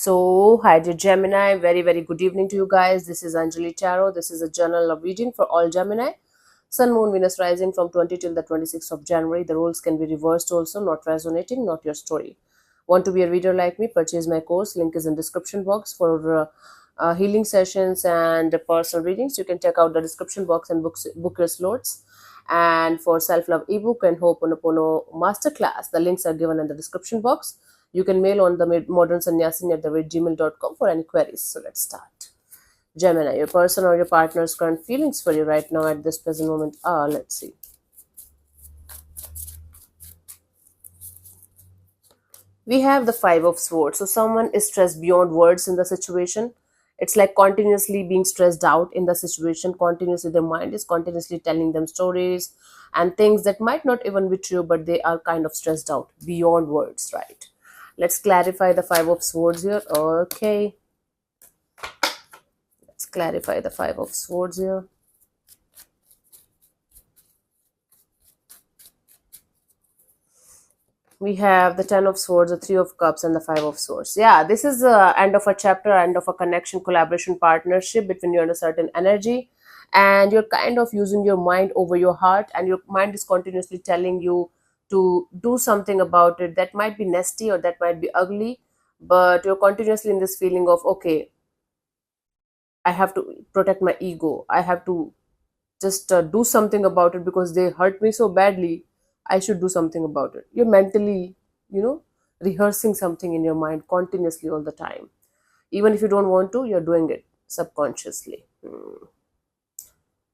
Hi dear Gemini, very good evening to you guys. This is Anjali Tarot. This is a journal of reading for all Gemini. Sun, Moon, Venus rising from 20 till the 26th of January. The roles can be reversed also, not resonating, not your story. Want to be a reader like me? Purchase my course. Link is in description box for healing sessions and personal readings. You can check out the description box and book your slots. And for self-love ebook and Ho'oponopono masterclass, the links are given in the description box. You can mail on the modernsannyasin@gmail.com for any queries. So let's start. Gemini, your person or your partner's current feelings for you right now at this present moment are, let's see. We have the Five of Swords. So someone is stressed beyond words in the situation. It's like continuously being stressed out in the situation. Continuously, their mind is continuously telling them stories and things that might not even be true, but they are kind of stressed out beyond words, right? Let's clarify the Five of Swords here. Okay. Let's clarify the Five of Swords here. We have the Ten of Swords, the Three of Cups, and the Five of Swords. Yeah, this is the end of a chapter, end of a connection, collaboration, partnership between you and a certain energy. And you're kind of using your mind over your heart, and your mind is continuously telling you to do something about it that might be nasty or that might be ugly, but you're continuously in this feeling of, okay, I have to protect my ego. I have to just do something about it because they hurt me so badly. I should do something about it. You're mentally, rehearsing something in your mind continuously all the time. Even if you don't want to, you're doing it subconsciously.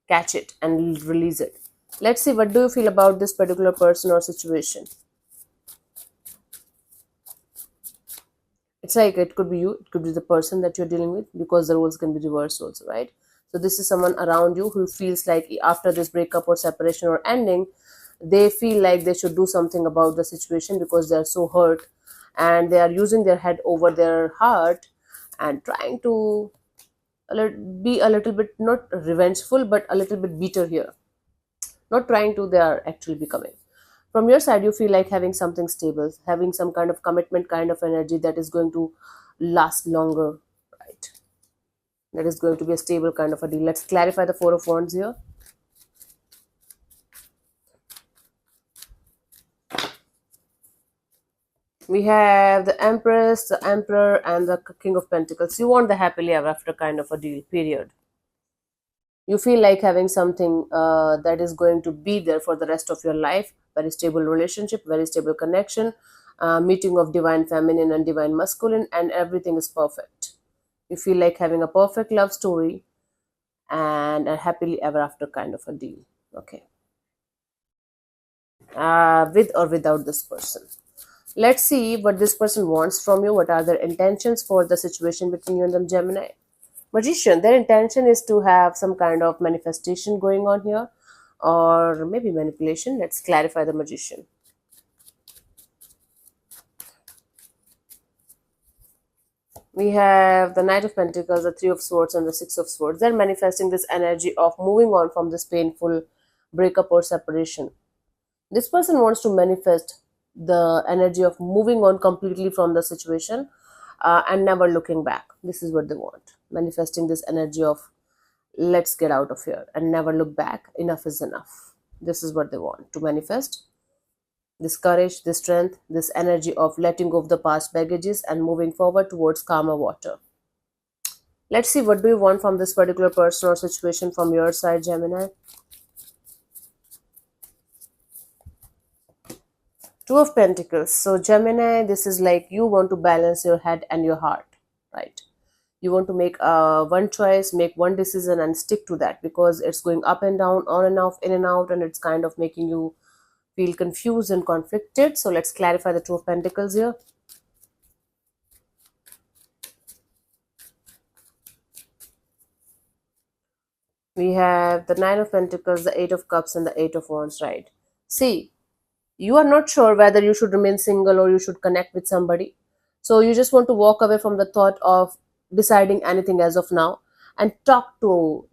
Catch it and release it. Let's see, what do you feel about this particular person or situation? It's like it could be you, it could be the person that you're dealing with, because the roles can be reversed also, right? So this is someone around you who feels like after this breakup or separation or ending, they feel like they should do something about the situation because they are so hurt, and they are using their head over their heart and trying to be a little bit not revengeful but a little bit bitter here. Not trying to, they are actually becoming. From your side, you feel like having something stable, having some kind of commitment, kind of energy that is going to last longer, right? That is going to be a stable kind of a deal. Let's clarify the Four of Wands here. We have the Empress, the Emperor, and the King of Pentacles. You want the happily ever after kind of a deal, period. You feel like having something that is going to be there for the rest of your life. Very stable relationship, very stable connection, meeting of divine feminine and divine masculine, and everything is perfect. You feel like having a perfect love story and a happily ever after kind of a deal. Okay. With or without this person. Let's see what this person wants from you. What are their intentions for the situation between you and them, Gemini? Magician, their intention is to have some kind of manifestation going on here, or maybe manipulation. Let's clarify the Magician. We have the Knight of Pentacles, the Three of Swords, and the Six of Swords. They're manifesting this energy of moving on from this painful breakup or separation. This person wants to manifest the energy of moving on completely from the situation and never looking back. This is what they want. Manifesting this energy of let's get out of here and never look back. Enough is enough. This is what they want to manifest. This courage, this strength, this energy of letting go of the past baggages and moving forward towards calmer water. Let's see, what do you want from this particular person or situation from your side, Gemini? Two of Pentacles. So Gemini, this is like you want to balance your head and your heart, right? You want to make one choice, make one decision and stick to that, because it's going up and down, on and off, in and out, and it's kind of making you feel confused and conflicted. So let's clarify the Two of Pentacles here. We have the Nine of Pentacles, the Eight of Cups, and the Eight of Wands, right? See, you are not sure whether you should remain single or you should connect with somebody. So you just want to walk away from the thought of deciding anything as of now and talk to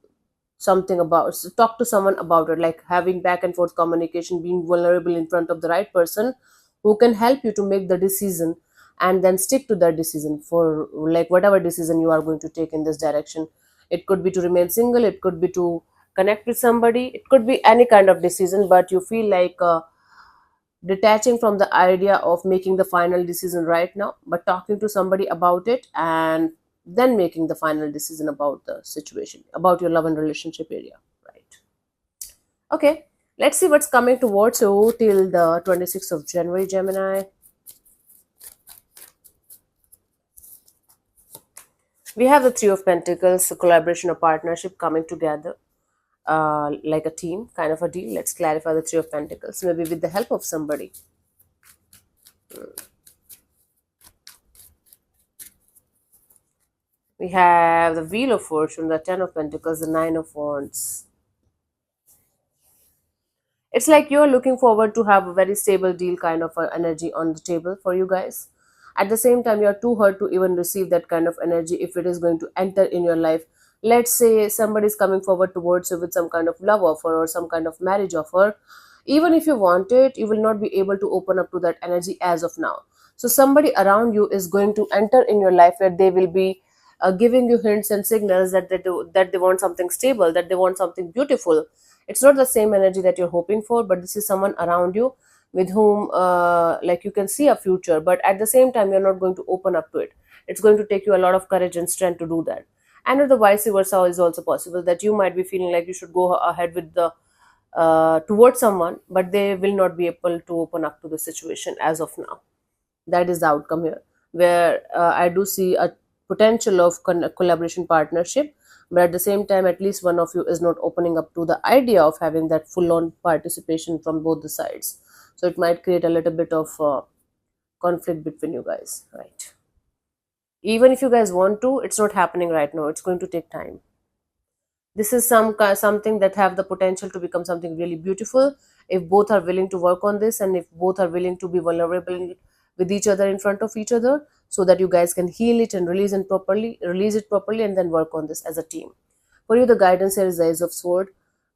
someone about it, like having back and forth communication, being vulnerable in front of the right person who can help you to make the decision and then stick to that decision for like whatever decision you are going to take in this direction. It could be to remain single, it could be to connect with somebody, it could be any kind of decision, but you feel like detaching from the idea of making the final decision right now, but talking to somebody about it and then making the final decision about the situation, about your love and relationship area, right? Okay, let's see what's coming towards you till the 26th of January, Gemini. We have the Three of Pentacles, a collaboration or partnership coming together, like a team, kind of a deal. Let's clarify the Three of Pentacles, maybe with the help of somebody. We have the Wheel of Fortune, the Ten of Pentacles, the Nine of Wands. It's like you're looking forward to have a very stable deal kind of energy on the table for you guys. At the same time, you're too hurt to even receive that kind of energy if it is going to enter in your life. Let's say somebody is coming forward towards you with some kind of love offer or some kind of marriage offer. Even if you want it, you will not be able to open up to that energy as of now. So somebody around you is going to enter in your life where they will be giving you hints and signals that that they want something stable, that they want something beautiful. It's not the same energy that you're hoping for, but this is someone around you with whom like you can see a future, but at the same time you're not going to open up to it. It's going to take you a lot of courage and strength to do that. And the vice versa is also possible, that you might be feeling like you should go ahead with the towards someone, but they will not be able to open up to the situation as of now. That is the outcome here, where I do see a potential of collaboration partnership, but at the same time at least one of you is not opening up to the idea of having that full on participation from both the sides. So it might create a little bit of conflict between you guys, right? Even if you guys want to, it's not happening right now, it's going to take time. This is something that have the potential to become something really beautiful if both are willing to work on this, and if both are willing to be vulnerable with each other in front of each other, so that you guys can heal it and release it properly, and then work on this as a team. For you, the guidance here is the Ace of Sword.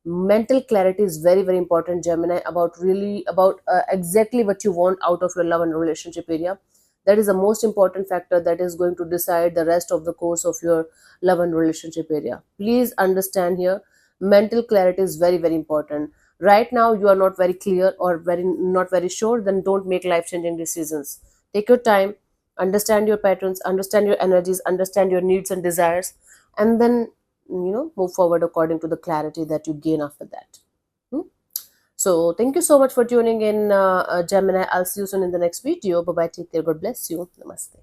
Mental clarity is very very important, Gemini, about really about exactly what you want out of your love and relationship area. That is the most important factor that is going to decide the rest of the course of your love and relationship area. Please understand here, mental clarity is very very important. Right now you are not very clear or very not very sure, then don't make life changing decisions. Take your time, understand your patterns, understand your energies, understand your needs and desires, and then move forward according to the clarity that you gain after that. Hmm? So thank you so much for tuning in, Gemini. I'll see you soon in the next video. Bye bye, take care, God bless you, namaste.